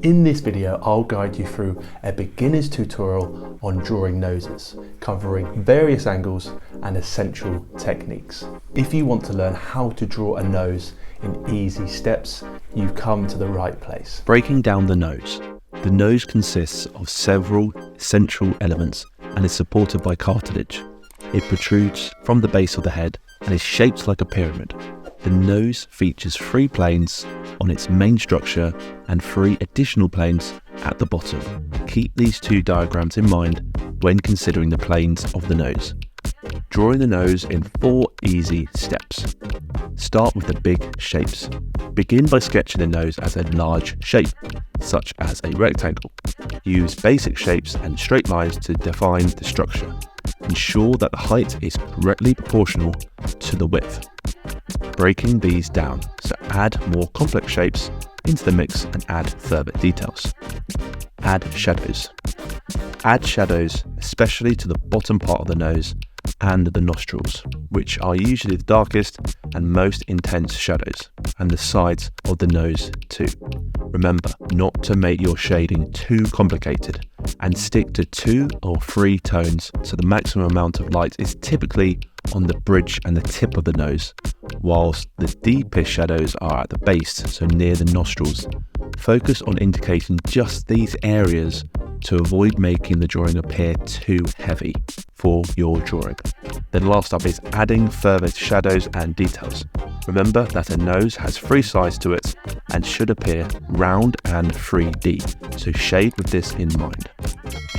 In this video, I'll guide you through a beginner's tutorial on drawing noses, covering various angles and essential techniques. If you want to learn how to draw a nose in easy steps, you've come to the right place. Breaking down the nose. The nose consists of several essential elements and is supported by cartilage. It protrudes from the base of the head and is shaped like a pyramid. The nose features 3 planes on its main structure and 3 additional planes at the bottom. Keep these 2 diagrams in mind when considering the planes of the nose. Drawing the nose in 4 easy steps. Start with the big shapes. Begin by sketching the nose as a large shape, such as a rectangle. Use basic shapes and straight lines to define the structure. Ensure that the height is correctly proportional to the width. Breaking these down, so add more complex shapes into the mix and add further details. Add shadows. Add shadows especially to the bottom part of the nose and the nostrils, which are usually the darkest and most intense shadows, and the sides of the nose too. Remember not to make your shading too complicated and stick to 2 or 3 tones, so the maximum amount of light is typically on the bridge and the tip of the nose, whilst the deepest shadows are at the base, so near the nostrils. Focus on indicating just these areas to avoid making the drawing appear too heavy for your drawing. Then last up is adding further shadows and details. Remember that a nose has 3 sides to it and should appear round and 3D, so shade with this in mind.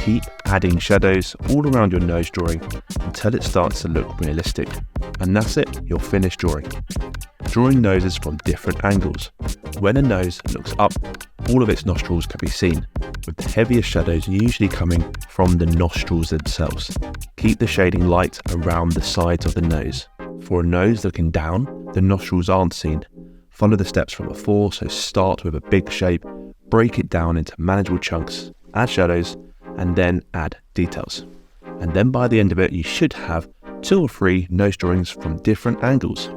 Keep adding shadows all around your nose drawing until it starts to look realistic. And that's it, you're finished drawing. Drawing noses from different angles. When a nose looks up, all of its nostrils can be seen, with the heaviest shadows usually coming from the nostrils themselves. Keep the shading light around the sides of the nose. For a nose looking down, the nostrils aren't seen. Follow the steps from before, so start with a big shape, break it down into manageable chunks, add shadows, and then add details. And then by the end of it, you should have 2 or 3 nose drawings from different angles.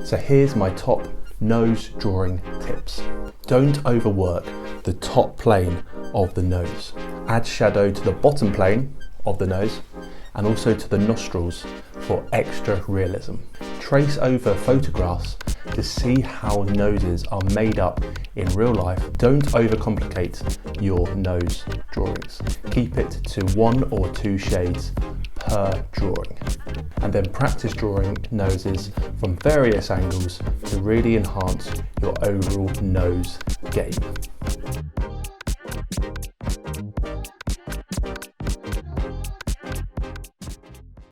So here's my top nose drawing tips. Don't overwork the top plane of the nose. Add shadow to the bottom plane of the nose and also to the nostrils for extra realism. Trace over photographs to see how noses are made up in real life. Don't overcomplicate your nose drawings. Keep it to 1 or 2 shades per drawing, and then practice drawing noses from various angles to really enhance your overall nose game.